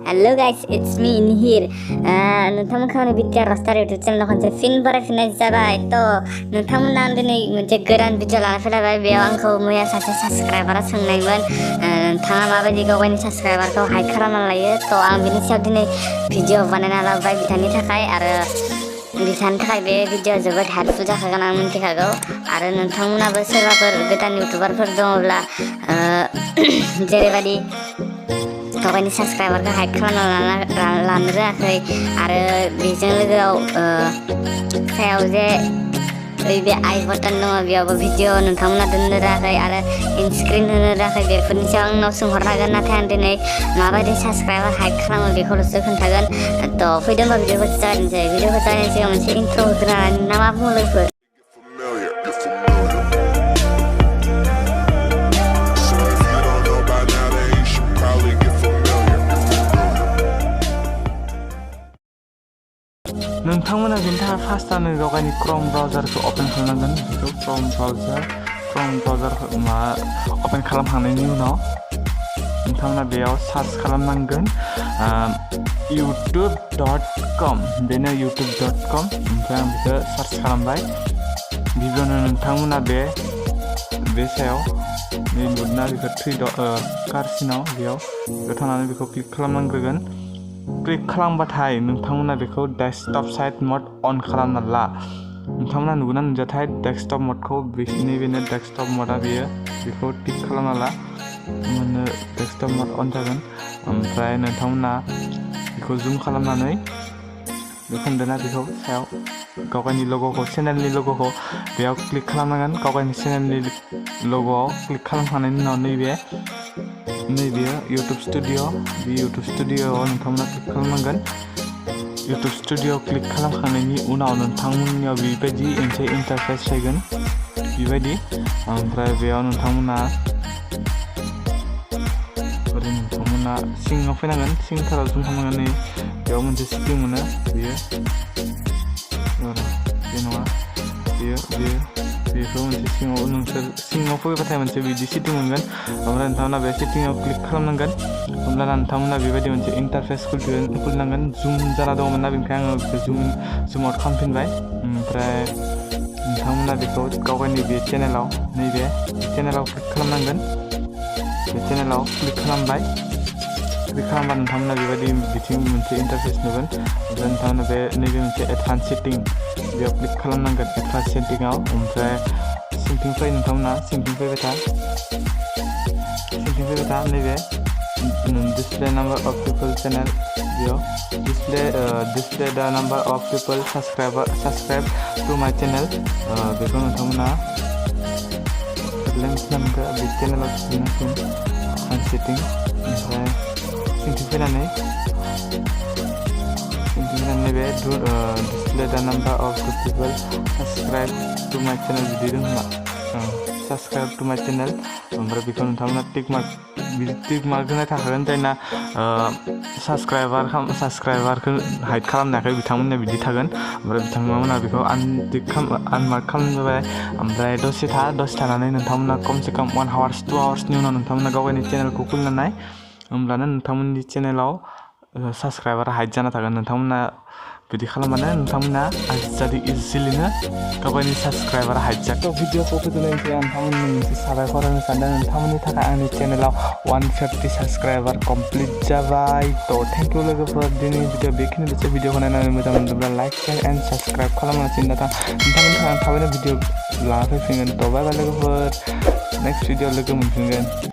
Hello guys, it's me NIHIR. नोंथांमोनखौ बिटिआर रस्टार यूट्यूब चैनल खनसे फिन बरायफिननाय जाबाय तो नोंथांमोना दिनै मोनसे गोदान भिडिअ लाना फैलायबाय बेयाव आंखौ मैया सासे साबस्क्राइबारा सोंनायमोन नोंथाङा माबायदि गावनि साबस्क्राइबारखौ हाइड खालामना लायो तो आं बिनि सायाव दिनै भिडिअ बानायना लाबाय बिथांनि थाखाय आरो बिथांनि थाखाय बे भिडिअ जोबोद हेल्पफुल जाखागोन आं मिथिखागौ आरो नोंथांमोनाबो सोरबाफोर गोदान इउटुबारफोर दङब्ला जेरैबायदि गावनि साबस्क्राइबारखौ हाइड खालामना लानो रोङाखै आरो बेजों लोगोआव सायाव जे बे आई बटन दङ बेयावबो भिडिअ नोंथांमोना दोननो रोङाखै आरो इनस्क्रिन होनो रोङाखै बेफोरनि सायाव आंनाव सोंहरनो हागोन नाथाय आं दिनै माबायदि साबस्क्राइबार हाइड खालामो बेखौल'सो खोन्थागोन तो फैदोंबा भिडिअखौ जागायनोसै भिडिअखौ जागायनायनि सिगां मोनसे इन्ट्र होग्रोनानै ना मा बुङो लोगोफोर नोंथांमोना बेनि थाखाय फार्स्टआवनो गावनि क्रम ब्राउजारखौ ओपन खालामनांगोन बेखौ क्रम ब्राउजार ओपन खालामखांनायनि उनाव नोंथांमोना बेयाव सार्च खालामनांगोन youtube.com बेनो youtube.com ओमफ्राय आं बेखौ सार्च खालामबाय गिबियावनो नोंथांमोना बे सायाव नुदोंना बेखौ थ्रि कारसिनाव बेयाव थांनानै बेखौ क्लिक खालामनांग्रोगोन क्लिक खालामबाथाय नोंथांमोना बेखौ डेस्कटप साइड मड अन खालामना ला नोंथांमोना नुगोना नुजाथाय डेस्कटप मडखौ नैबेनो डेस्कटप मडा बेखौ टिक खालामना ला मोनो डेस्कटप मड अन जागोन ओमफ्राय नोंथांमोना बेखौ जुम खालामनानै बेखौना बेखौ सायाव गावनि लग'खौ चेनेलनि लग'खौ बेयाव क्लिक खालामनांगोन गावनि चेनेलनि लग'आव क्लिक खालामखांनायनि उनाव नैबे इउटुब स्टुडिअ बे इउटुब स्टुडिअआव नोंथांमोना क्लिक खालामनांगोन इउटुब स्टुडिअआव क्लिक खालामखांनायनि उनाव नोंथांमोननियाव बेबायदि मोनसे इन्टारफेस फैगोन बेबायदि ओमफ्राय बेयाव नोंथांमोना सिङाव फैनांगोन सिंथाराव जुम खालामनानै बेयाव मोनसे सेटिं मोनो बेयो बे नङा बेखौ मोनसे सिङाव फैबाथाय मोनसे बिदि सेटिं मोनगोन ओमफ्राय नोंथांमोना बे सेटिंआव क्लिक खालामनांगोन होमब्लाना नोंथांमोना बेबायदि मोनसे इन्टारफेस खुलिनांगोन जुम जाना दङमोन ना बेनिखायनो आङो बेखौ जुम आउट खालामफिनबाय ओमफ्राय नोंथांमोना बेखौ गावनि बे चेनेलाव नैबे चेनेलाव क्लिक खालामनांगोन बे चेनेलाव क्लिक खालामबा नोंथांमोना बेबायदि बिथिं मोनसे इन्टारफेस नुगोन ओमफ्राय नोंथांमोना बे नैबे मोनसे एडभान्स सेटिं बेयाव क्लिक खालामनांगोन एडभान्स सेटिंआव ओमफ्राय सिंथिंनिफ्राय नोंथांमोना सिंथिं फैबाय था नैबे display number of people channel बेयाव display the number of people subscribe to my channel बेखौ नोंथांमोना बे चेनेलाव थुनांसिगोन सेटिं ओमफ्राय सिंथिं फैनानै बे display the number of people subscribe to my channel बिदि दङ साबस्क्राइब टु माय चेनेल ओमफ्राय बेखौ नोंथांमोना टिक मार्क होनाय थाखागोन जायना साबस्क्राइबारखौ हाइड खालामनो हायाखै बिथांमोननिया बिदि थागोन ओमफ्राय बिथांमोना बेखौ आनमार्क खालामबाय ओमफ्राय दसे थानानै नोंथांमोना खमसे खम 1 आवार्स 2 आवार्सनि उनाव नोंथांमोना गावनि चेनेलखौ खुलिनानै होमब्लानो नोंथांमोननि चेनेलाव साबस्क्राइबारा हाइड जाना थागोन नोंथांमोना बिदि खालामबानो नोंथांमोना आजिखालि इजिलिनो गावनि साबस्क्राइबारा हाइड जागोन भिडिअखौ फोजोबनायनिफ्राय नोंथांमोननि मोनसे साबायखर होनो सानदों नोंथांमोननि थाखाय आंनि चेनेलाव 150 साबस्क्राइबार कमप्लिट जाबाय तो थेंक इउ लोगोफोर दिनै बेखिनिल'सो भिडिअखौ नायनानै मोजां मोनदोंब्ला लाइक शेयार एन्ड साबस्क्राइब खालामनांसिगोन नोंथांमोननि थाखाय थाबैनो भिडिअ लाना फैफिनगोन तो बाय बाय लोगोफोर नेक्स्ट भिडिअ लोगो मोनफिनगोन